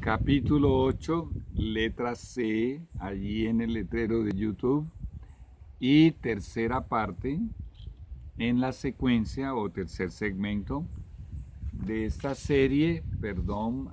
Capítulo 8, letra C, allí en el letrero de YouTube. Y tercera parte en la secuencia o tercer segmento de esta serie,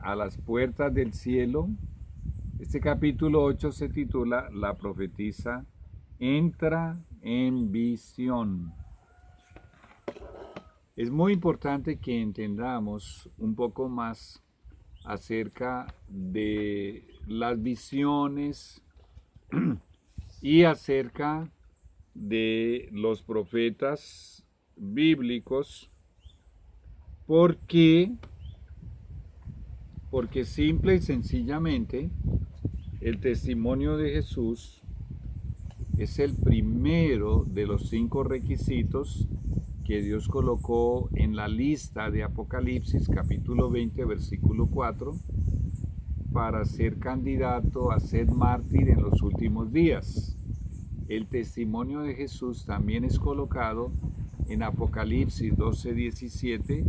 a las puertas del cielo. Este capítulo 8 se titula La profetisa entra en visión. Es muy importante que entendamos un poco más acerca de las visiones y acerca de los profetas bíblicos. ¿Por qué? Porque simple y sencillamente el testimonio de Jesús es el primero de los 5 requisitos que Dios colocó en la lista de Apocalipsis capítulo 20 versículo 4 para ser candidato a ser mártir en los últimos días. El testimonio de Jesús también es colocado en Apocalipsis 12:17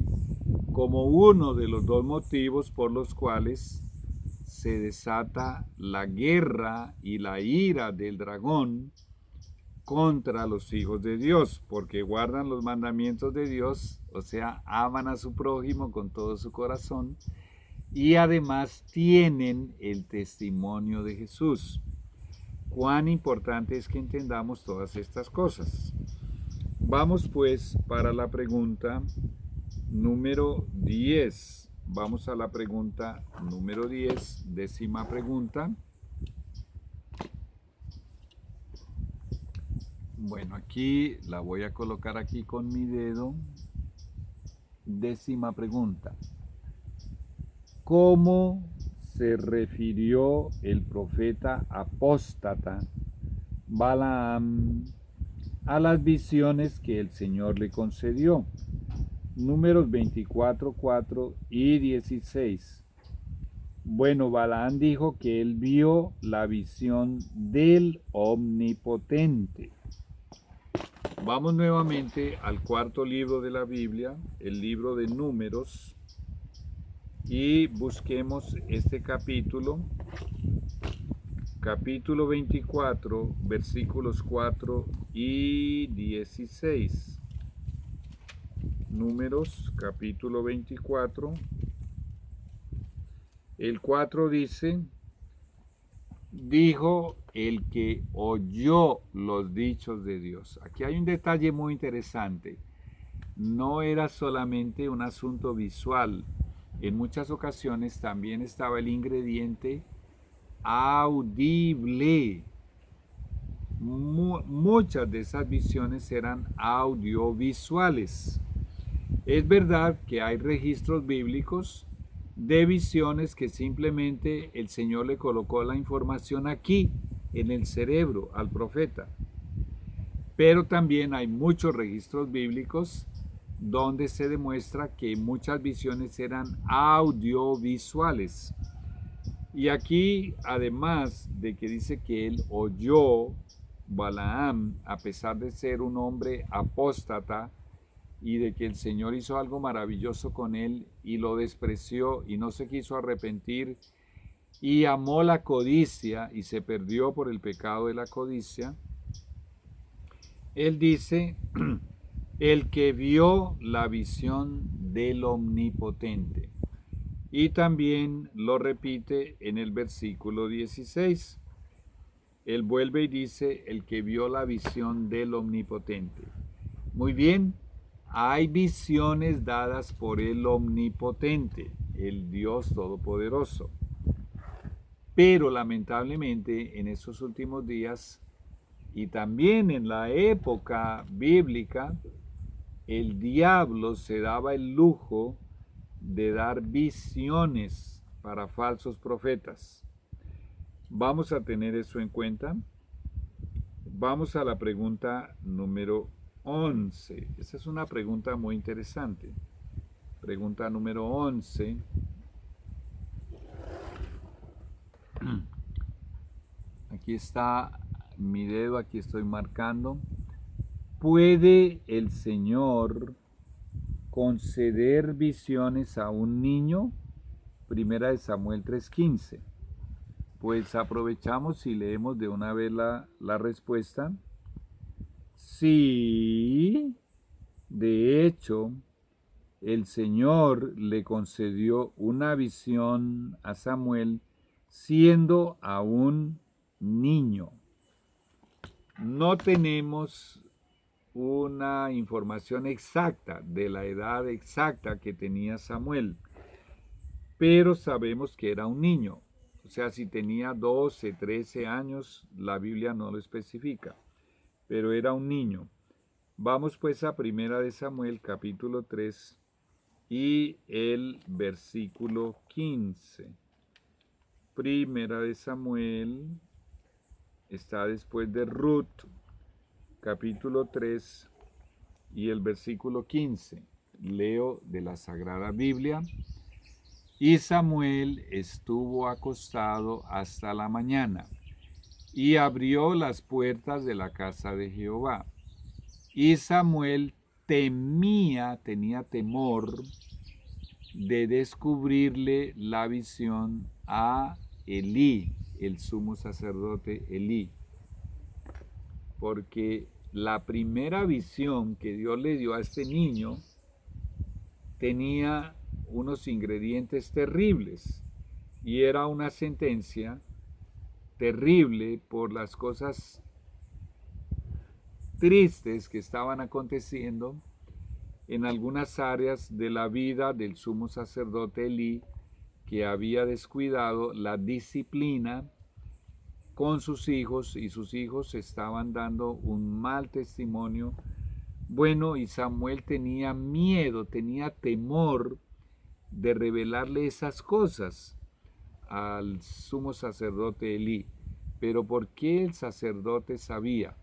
como uno de los 2 motivos por los cuales se desata la guerra y la ira del dragón contra los hijos de Dios, porque guardan los mandamientos de Dios, o sea, aman a su prójimo con todo su corazón, y además tienen el testimonio de Jesús. Cuán importante es que entendamos todas estas cosas. Vamos pues para la pregunta número 10. Vamos a la pregunta número 10, 10ª pregunta. Bueno, aquí la voy a colocar aquí con mi dedo. 10ª pregunta. ¿Cómo se refirió el profeta apóstata Balaam a las visiones que el Señor le concedió? Números 24, 4 y 16. Bueno, Balaam dijo que él vio la visión del Omnipotente. Vamos nuevamente al 4.º libro de la Biblia, el libro de Números, y busquemos este capítulo 24, versículos 4 y 16. Números, capítulo 24. El 4 dice: dijo el que oyó los dichos de Dios. Aquí hay un detalle muy interesante. No era solamente un asunto visual. En muchas ocasiones también estaba el ingrediente audible. Muchas de esas visiones eran audiovisuales. Es verdad que hay registros bíblicos de visiones que simplemente el Señor le colocó la información aquí, en el cerebro, al profeta. Pero también hay muchos registros bíblicos donde se demuestra que muchas visiones eran audiovisuales. Y aquí, además de que dice que él oyó, Balaam, a pesar de ser un hombre apóstata, y de que el Señor hizo algo maravilloso con él y lo despreció y no se quiso arrepentir y amó la codicia y se perdió por el pecado de la codicia. Él dice, el que vio la visión del Omnipotente. Y también lo repite en el versículo 16. Él vuelve y dice, el que vio la visión del Omnipotente. Muy bien. Hay visiones dadas por el Omnipotente, el Dios Todopoderoso. Pero lamentablemente en esos últimos días y también en la época bíblica, el diablo se daba el lujo de dar visiones para falsos profetas. Vamos a tener eso en cuenta. Vamos a la pregunta número 11. Esa es una pregunta muy interesante. Pregunta número 11. Aquí está mi dedo, aquí estoy marcando. ¿Puede el Señor conceder visiones a un niño? Primera de Samuel 3:15. Pues aprovechamos y leemos de una vez la respuesta. Sí, de hecho, el Señor le concedió una visión a Samuel siendo aún niño. No tenemos una información exacta de la edad exacta que tenía Samuel, pero sabemos que era un niño. O sea, si tenía 12, 13 años, la Biblia no lo especifica, pero era un niño. Vamos pues a Primera de Samuel, capítulo 3 y el versículo 15. Primera de Samuel está después de Ruth, capítulo 3 y el versículo 15. Leo de la Sagrada Biblia. Y Samuel estuvo acostado hasta la mañana, y abrió las puertas de la casa de Jehová. Y Samuel tenía temor de descubrirle la visión a Elí, el sumo sacerdote Elí. Porque la primera visión que Dios le dio a este niño tenía unos ingredientes terribles y era una sentencia terrible por las cosas tristes que estaban aconteciendo en algunas áreas de la vida del sumo sacerdote Elí, que había descuidado la disciplina con sus hijos y sus hijos estaban dando un mal testimonio. Bueno, y Samuel tenía miedo, tenía temor de revelarle esas cosas al sumo sacerdote Elí. Pero ¿por qué el sacerdote sabía?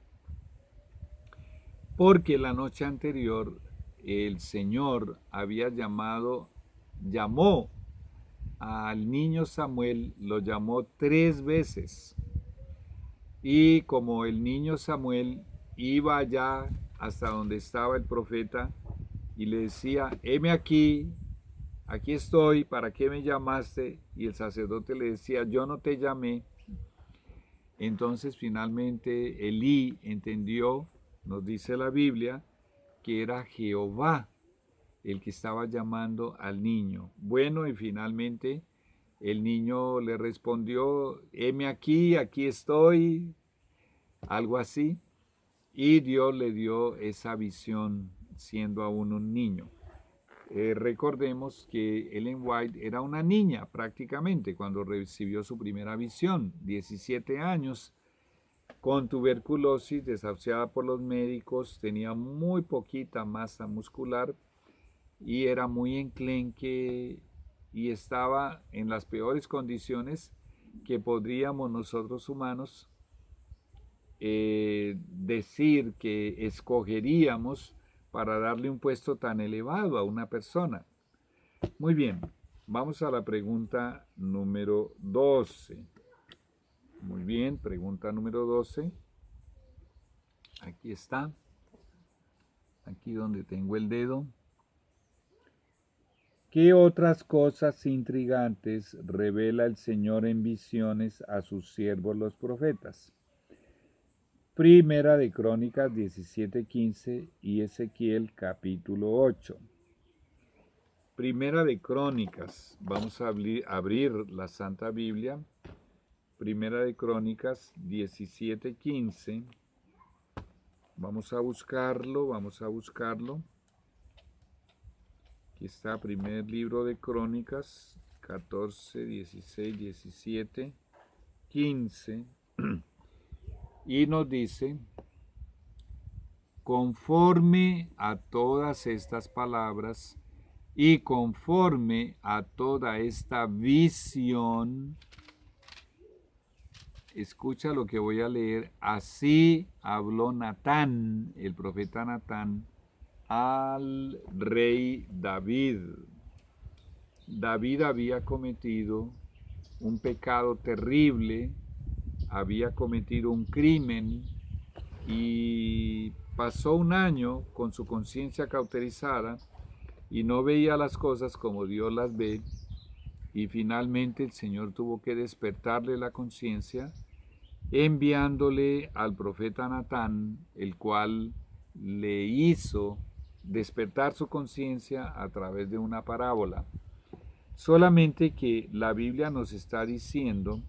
Porque la noche anterior el Señor había llamó al niño Samuel, lo llamó 3 veces. Y como el niño Samuel iba allá hasta donde estaba el profeta y le decía, heme aquí estoy, ¿para qué me llamaste? Y el sacerdote le decía, yo no te llamé. Entonces finalmente Elí entendió, nos dice la Biblia, que era Jehová el que estaba llamando al niño. Bueno, y finalmente el niño le respondió, heme aquí estoy, algo así, y Dios le dio esa visión siendo aún un niño. Recordemos que Ellen White era una niña prácticamente cuando recibió su primera visión, 17 años, con tuberculosis, desahuciada por los médicos, tenía muy poquita masa muscular y era muy enclenque y estaba en las peores condiciones que podríamos nosotros humanos decir que escogeríamos para darle un puesto tan elevado a una persona. Muy bien, vamos a la pregunta número 12. Muy bien, pregunta número 12. Aquí está. Aquí donde tengo el dedo. ¿Qué otras cosas intrigantes revela el Señor en visiones a sus siervos los profetas? Primera de Crónicas 17:15 y Ezequiel capítulo 8. Primera de Crónicas, vamos a abrir la Santa Biblia. Primera de Crónicas 17:15. Vamos a buscarlo. Aquí está, primer libro de Crónicas, 14, 16, 17, 15. Y nos dice, conforme a todas estas palabras y conforme a toda esta visión, escucha lo que voy a leer, así habló Natán, el profeta Natán, al rey David. David había cometido un pecado terrible, había cometido un crimen y pasó un año con su conciencia cauterizada y no veía las cosas como Dios las ve. y finalmente el Señor tuvo que despertarle la conciencia enviándole al profeta Natán, el cual le hizo despertar su conciencia a través de una parábola. Solamente que la Biblia nos está diciendo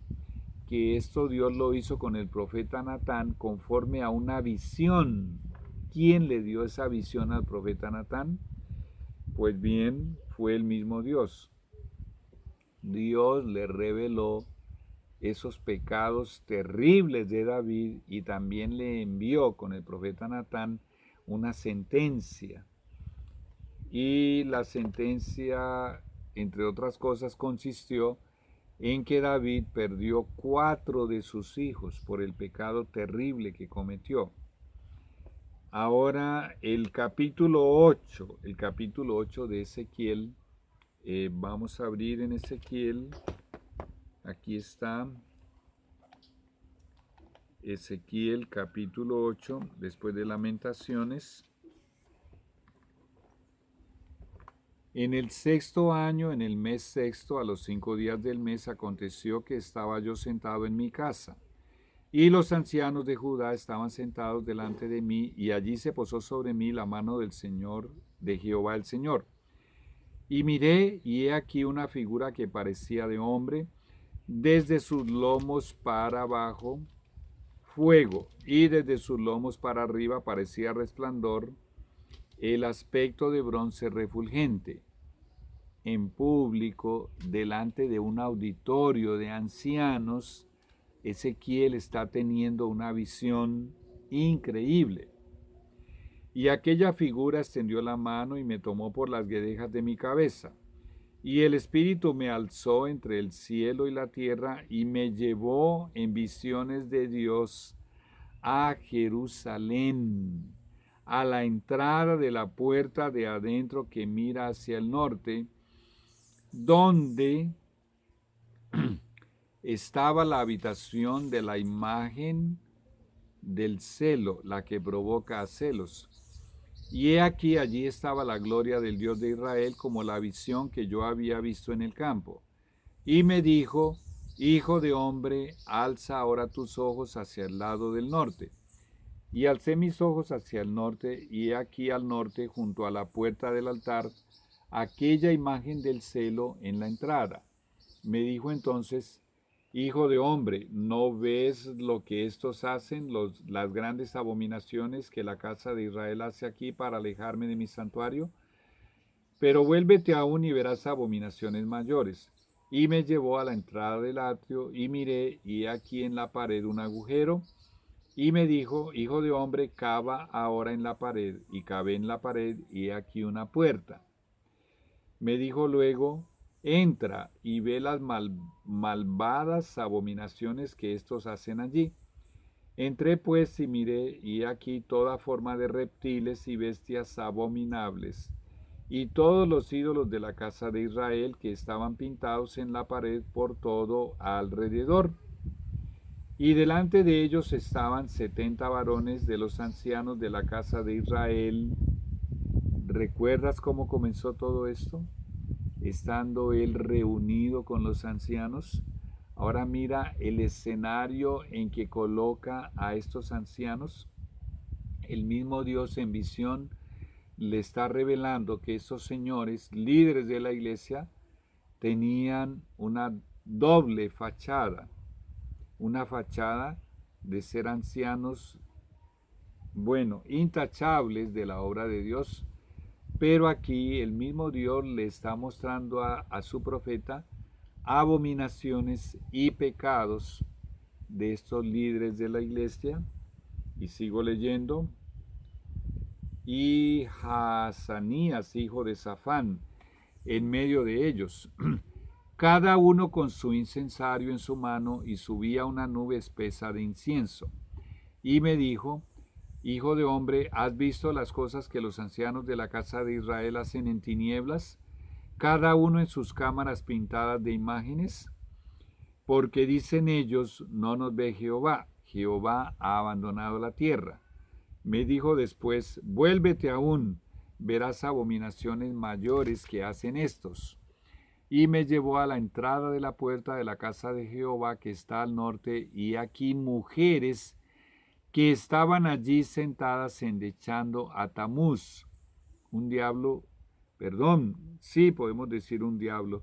que esto Dios lo hizo con el profeta Natán conforme a una visión. ¿Quién le dio esa visión al profeta Natán? Pues bien, fue el mismo Dios. Dios le reveló esos pecados terribles de David y también le envió con el profeta Natán una sentencia. Y la sentencia, entre otras cosas, consistió en que David perdió 4 de sus hijos por el pecado terrible que cometió. Ahora el capítulo 8 de Ezequiel, vamos a abrir en Ezequiel, aquí está, Ezequiel capítulo 8, después de Lamentaciones. En el 6º año, en el mes 6º, a los 5 días del mes, aconteció que estaba yo sentado en mi casa, y los ancianos de Judá estaban sentados delante de mí, y allí se posó sobre mí la mano del Señor, de Jehová el Señor. Y miré, y he aquí una figura que parecía de hombre, desde sus lomos para abajo, fuego, y desde sus lomos para arriba parecía resplandor, el aspecto de bronce refulgente. En público, delante de un auditorio de ancianos, Ezequiel está teniendo una visión increíble. Y aquella figura extendió la mano y me tomó por las guedejas de mi cabeza. Y el Espíritu me alzó entre el cielo y la tierra y me llevó en visiones de Dios a Jerusalén, a la entrada de la puerta de adentro que mira hacia el norte, donde estaba la habitación de la imagen del celo, la que provoca a celos. Y he aquí, allí estaba la gloria del Dios de Israel, como la visión que yo había visto en el campo. Y me dijo: Hijo de hombre, alza ahora tus ojos hacia el lado del norte. Y alcé mis ojos hacia el norte, y he aquí al norte, junto a la puerta del altar, aquella imagen del celo en la entrada. Me dijo entonces: Hijo de hombre, ¿no ves lo que estos hacen, las grandes abominaciones que la casa de Israel hace aquí para alejarme de mi santuario? Pero vuélvete aún y verás abominaciones mayores. Y me llevó a la entrada del atrio, y miré, y he aquí en la pared un agujero. Y me dijo: Hijo de hombre, cava ahora en la pared. Y cavé en la pared, y he aquí una puerta. Me dijo luego: Entra y ve las malvadas abominaciones que estos hacen allí. Entré pues y miré, y aquí toda forma de reptiles y bestias abominables, y todos los ídolos de la casa de Israel que estaban pintados en la pared por todo alrededor. Y delante de ellos estaban 70 varones de los ancianos de la casa de Israel. ¿Recuerdas cómo comenzó todo esto? Estando él reunido con los ancianos. Ahora mira el escenario en que coloca a estos ancianos. El mismo Dios en visión le está revelando que estos señores, líderes de la iglesia, tenían una doble fachada. Una fachada de ser ancianos, bueno, intachables de la obra de Dios, pero aquí el mismo Dios le está mostrando a su profeta abominaciones y pecados de estos líderes de la iglesia. Y sigo leyendo. Y Hazanías, hijo de Safán, en medio de ellos, cada uno con su incensario en su mano, y subía una nube espesa de incienso. Y me dijo: Hijo de hombre, ¿has visto las cosas que los ancianos de la casa de Israel hacen en tinieblas, cada uno en sus cámaras pintadas de imágenes? Porque dicen ellos: no nos ve Jehová, Jehová ha abandonado la tierra. Me dijo después: vuélvete aún, verás abominaciones mayores que hacen estos. y me llevó a la entrada de la puerta de la casa de Jehová que está al norte, y aquí mujeres que estaban allí sentadas endechando a Tamuz, un diablo, perdón, sí podemos decir un diablo,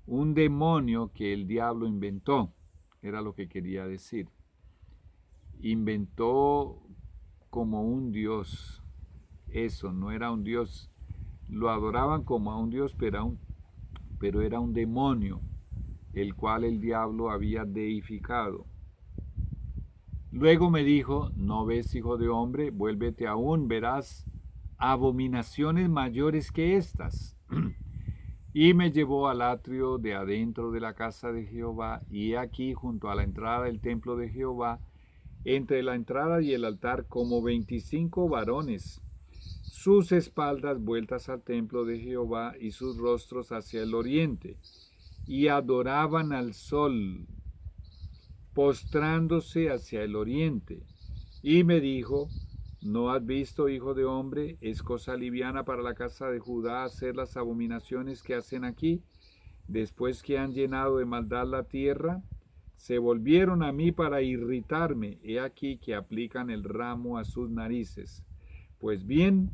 un demonio que el diablo inventó, era lo que quería decir. Inventó como un dios, eso, no era un dios, lo adoraban como a un dios, pero era un demonio, el cual el diablo había deificado. Luego me dijo, ¿no ves, hijo de hombre? Vuélvete aún, verás abominaciones mayores que estas. Y me llevó al atrio de adentro de la casa de Jehová, y he aquí junto a la entrada del templo de Jehová, entre la entrada y el altar, como 25 varones, sus espaldas vueltas al templo de Jehová y sus rostros hacia el oriente, y adoraban al sol, postrándose hacia el oriente. Y me dijo, ¿no has visto, hijo de hombre? Es cosa liviana para la casa de Judá hacer las abominaciones que hacen aquí. Después que han llenado de maldad la tierra, se volvieron a mí para irritarme. He aquí que aplican el ramo a sus narices. Pues bien,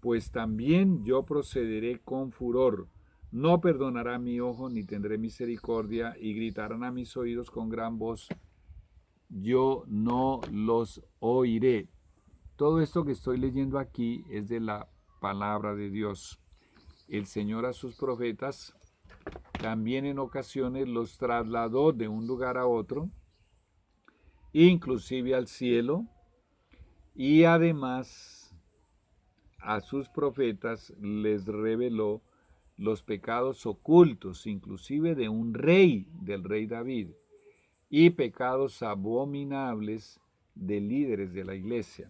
pues también yo procederé con furor. No perdonará mi ojo, ni tendré misericordia, y gritarán a mis oídos con gran voz, yo no los oiré. Todo esto que estoy leyendo aquí es de la palabra de Dios. El Señor a sus profetas también en ocasiones los trasladó de un lugar a otro, inclusive al cielo, y además a sus profetas les reveló los pecados ocultos, inclusive de un rey, del rey David, y pecados abominables de líderes de la iglesia.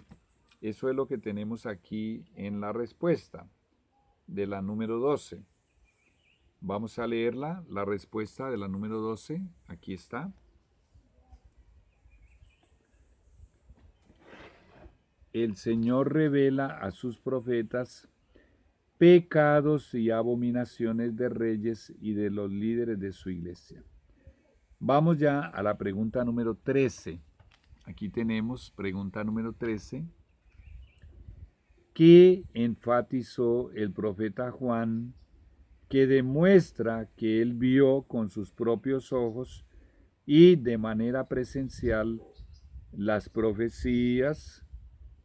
Eso es lo que tenemos aquí en la respuesta de la número 12. Vamos a leerla, la respuesta de la número 12. Aquí está. El Señor revela a sus profetas pecados y abominaciones de reyes y de los líderes de su iglesia. Vamos ya a la pregunta número 13. Aquí tenemos pregunta número 13. ¿Qué enfatizó el profeta Juan, que demuestra que él vio con sus propios ojos y de manera presencial las profecías,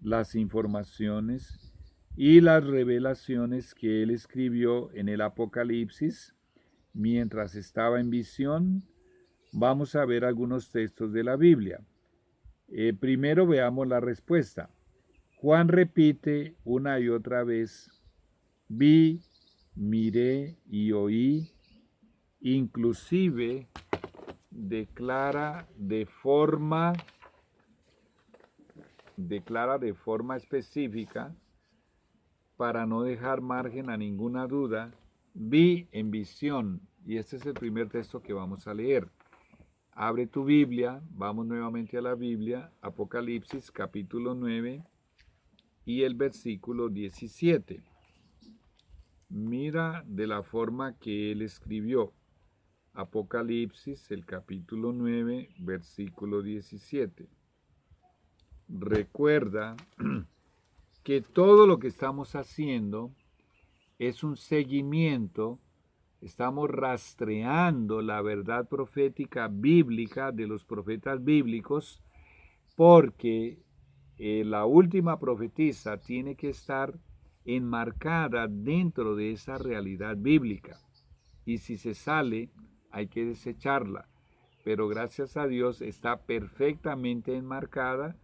las informaciones y las revelaciones que él escribió en el Apocalipsis mientras estaba en visión? Vamos a ver algunos textos de la Biblia. Primero veamos la respuesta. Juan repite una y otra vez, vi, miré y oí, inclusive declara de forma específica, para no dejar margen a ninguna duda, vi en visión. Y este es el primer texto que vamos a leer. Abre tu Biblia, vamos nuevamente a la Biblia, Apocalipsis capítulo 9 y el versículo 17. Mira de la forma que él escribió. Apocalipsis, el capítulo 9, versículo 17. Recuerda que todo lo que estamos haciendo es un seguimiento, estamos rastreando la verdad profética bíblica de los profetas bíblicos, porque la última profetisa tiene que estar enmarcada dentro de esa realidad bíblica. Y si se sale, hay que desecharla. Pero gracias a Dios está perfectamente enmarcada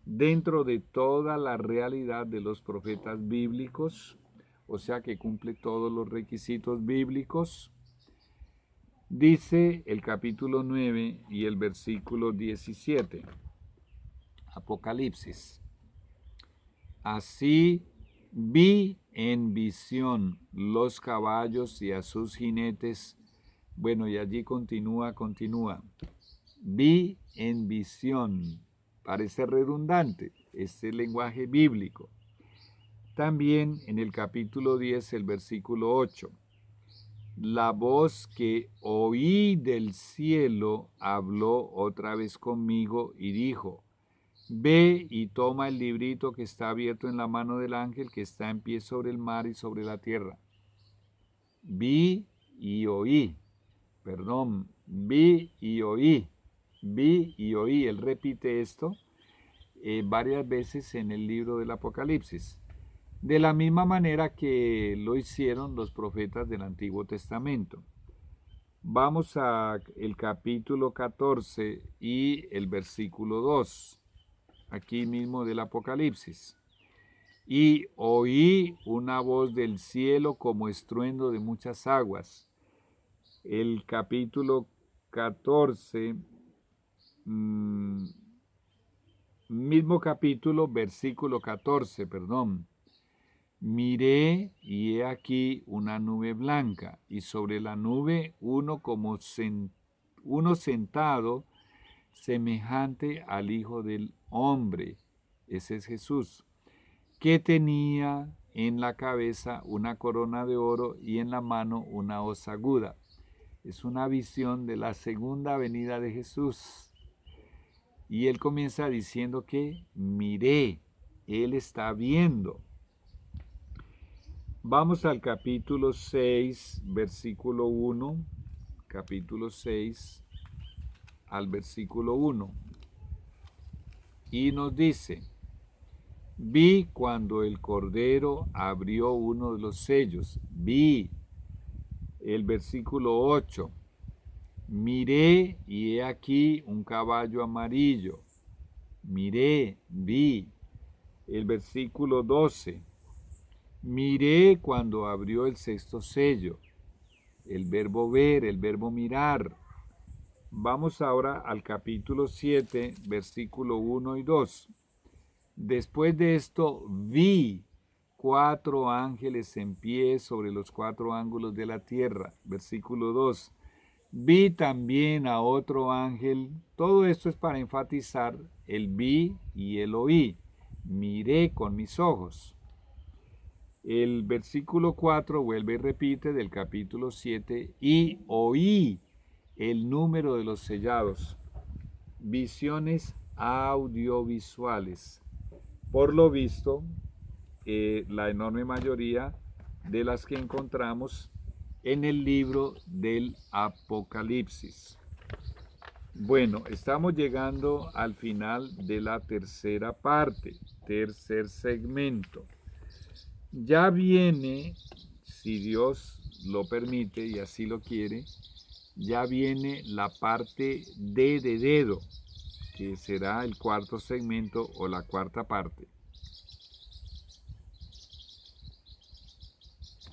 dentro de toda la realidad de los profetas bíblicos, o sea que cumple todos los requisitos bíblicos. Dice el capítulo 9 y el versículo 17. Apocalipsis. Así vi en visión los caballos y a sus jinetes. Bueno, y allí continúa. Vi en visión. Parece redundante este lenguaje bíblico. También en el capítulo 10, el versículo 8. la voz que oí del cielo habló otra vez conmigo y dijo: ve y toma el librito que está abierto en la mano del ángel que está en pie sobre el mar y sobre la tierra. Vi y oí, vi y oí, vi y oí. Él repite esto varias veces en el libro del Apocalipsis, de la misma manera que lo hicieron los profetas del Antiguo Testamento. Vamos a el capítulo 14 y el versículo 2, aquí mismo del Apocalipsis. Y oí una voz del cielo como estruendo de muchas aguas. El capítulo 14, mismo capítulo, versículo 14, perdón. Miré y he aquí una nube blanca, y sobre la nube uno sentado semejante al Hijo del Hombre, ese es Jesús, que tenía en la cabeza una corona de oro y en la mano una hoz aguda. Es una visión de la segunda venida de Jesús. Y él comienza diciendo que miré, él está viendo. Vamos al capítulo 6, versículo 1, capítulo 6 al versículo 1. Y nos dice: vi cuando el Cordero abrió uno de los sellos. Vi. El versículo 8. Miré y he aquí un caballo amarillo. Miré, vi. El versículo 12. Miré cuando abrió el sexto sello. El verbo ver, el verbo mirar. Vamos ahora al capítulo 7, versículo 1 y 2. Después de esto vi 4 ángeles en pie sobre los 4 ángulos de la tierra. Versículo 2. Vi también a otro ángel. Todo esto es para enfatizar el vi y el oí. Miré con mis ojos. El versículo 4 vuelve y repite del capítulo 7, y oí el número de los sellados. Visiones audiovisuales. Por lo visto, la enorme mayoría de las que encontramos en el libro del Apocalipsis. Bueno, estamos llegando al final de la tercera parte, tercer segmento. Ya viene, si Dios lo permite y así lo quiere, ya viene la parte D de dedo, que será el cuarto segmento o la cuarta parte.